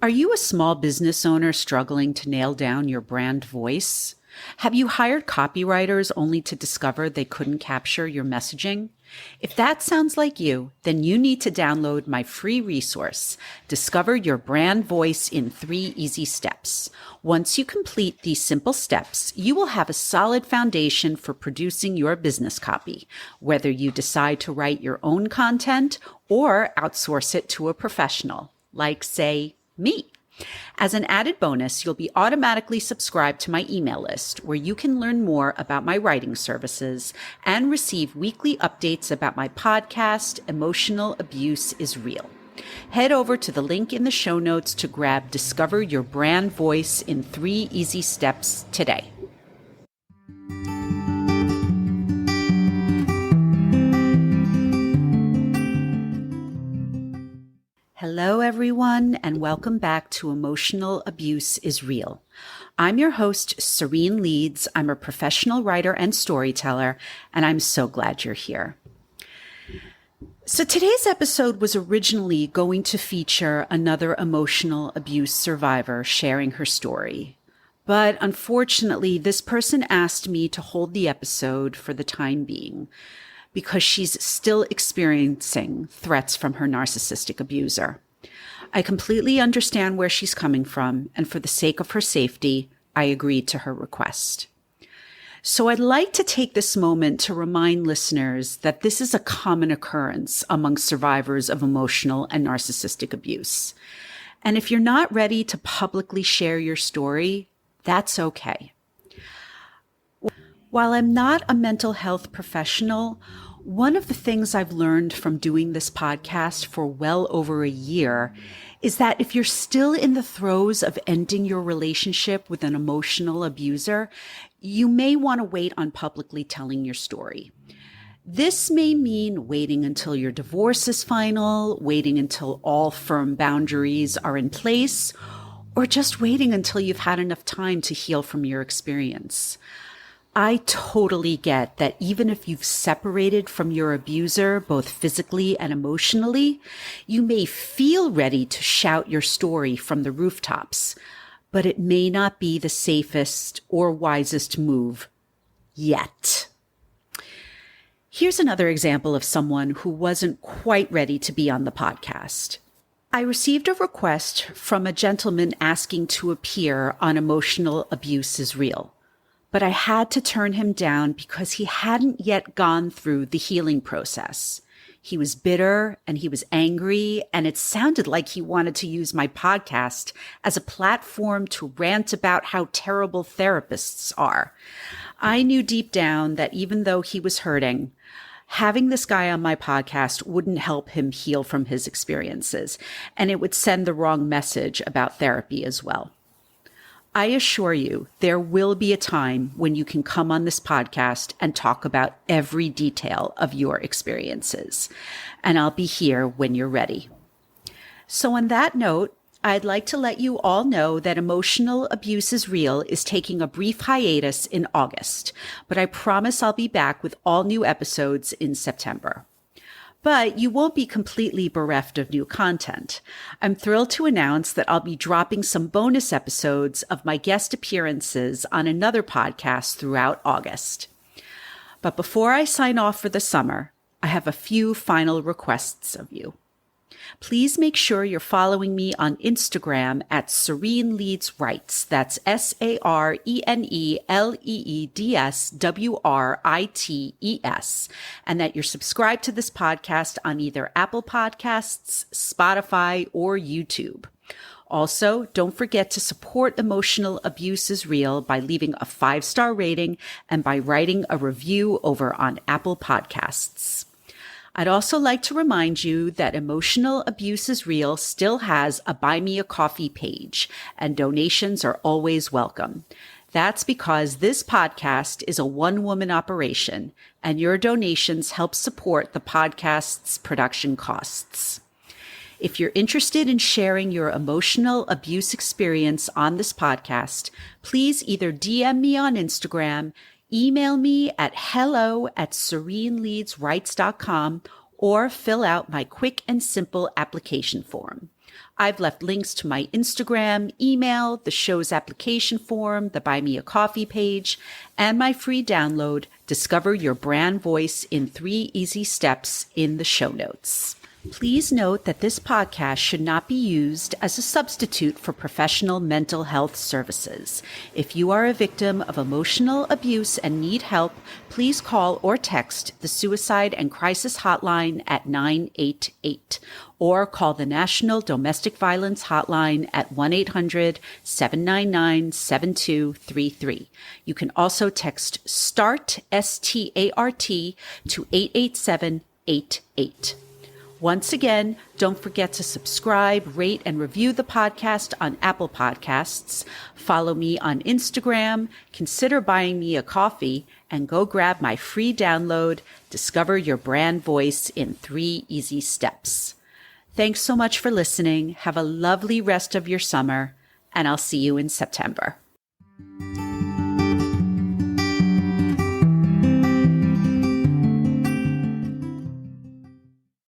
Are you a small business owner struggling to nail down your brand voice? Have you hired copywriters only to discover they couldn't capture your messaging? If that sounds like you, then you need to download my free resource, Discover Your Brand Voice in 3 Easy Steps. Once you complete these simple steps, you will have a solid foundation for producing your business copy, whether you decide to write your own content or outsource it to a professional, like, say, me. As an added bonus, you'll be automatically subscribed to my email list where you can learn more about my writing services and receive weekly updates about my podcast, Emotional Abuse is Real. Head over to the link in the show notes to grab Discover Your Brand Voice in 3 Easy Steps today. Hello, everyone, and welcome back to Emotional Abuse is Real. I'm your host, Serene Leeds. I'm a professional writer and storyteller, and I'm so glad you're here. So today's episode was originally going to feature another emotional abuse survivor sharing her story. But unfortunately, this person asked me to hold the episode for the time being, because she's still experiencing threats from her narcissistic abuser. I completely understand where she's coming from, and for the sake of her safety, I agreed to her request. So I'd like to take this moment to remind listeners that this is a common occurrence among survivors of emotional and narcissistic abuse. And if you're not ready to publicly share your story, that's okay. While I'm not a mental health professional, one of the things I've learned from doing this podcast for well over a year is that if you're still in the throes of ending your relationship with an emotional abuser, you may want to wait on publicly telling your story. This may mean waiting until your divorce is final, waiting until all firm boundaries are in place, or just waiting until you've had enough time to heal from your experience. I totally get that even if you've separated from your abuser, both physically and emotionally, you may feel ready to shout your story from the rooftops, but it may not be the safest or wisest move yet. Here's another example of someone who wasn't quite ready to be on the podcast. I received a request from a gentleman asking to appear on Emotional Abuse is Real. But I had to turn him down because he hadn't yet gone through the healing process. He was bitter and he was angry, and it sounded like he wanted to use my podcast as a platform to rant about how terrible therapists are. I knew deep down that even though he was hurting, having this guy on my podcast wouldn't help him heal from his experiences, and it would send the wrong message about therapy as well. I assure you, there will be a time when you can come on this podcast and talk about every detail of your experiences, and I'll be here when you're ready. So on that note, I'd like to let you all know that Emotional Abuse is Real is taking a brief hiatus in August, but I promise I'll be back with all new episodes in September. But you won't be completely bereft of new content. I'm thrilled to announce that I'll be dropping some bonus episodes of my guest appearances on another podcast throughout August. But before I sign off for the summer, I have a few final requests of you. Please make sure you're following me on Instagram at Serene Leeds Writes. That's SareneLeedsWrites. And that you're subscribed to this podcast on either Apple Podcasts, Spotify, or YouTube. Also, don't forget to support Emotional Abuse is Real by leaving a 5-star rating and by writing a review over on Apple Podcasts. I'd also like to remind you that Emotional Abuse is Real still has a Buy Me a Coffee page, and donations are always welcome. That's because this podcast is a one-woman operation, and your donations help support the podcast's production costs. If you're interested in sharing your emotional abuse experience on this podcast, please either DM me on Instagram, email me at hello@sereneleadswrites.com, or fill out my quick and simple application form. I've left links to my Instagram, email, the show's application form, the Buy Me a Coffee page, and my free download, Discover Your Brand Voice in 3 Easy Steps, in the show notes. Please note that this podcast should not be used as a substitute for professional mental health services. If you are a victim of emotional abuse and need help, please call or text the Suicide and Crisis Hotline at 988 or call the National Domestic Violence Hotline at 1-800-799-7233. You can also text START, S-T-A-R-T, to 88788. Once again, don't forget to subscribe, rate, and review the podcast on Apple Podcasts. Follow me on Instagram, consider buying me a coffee, and go grab my free download, Discover Your Brand Voice in 3 Easy Steps. Thanks so much for listening. Have a lovely rest of your summer, and I'll see you in September.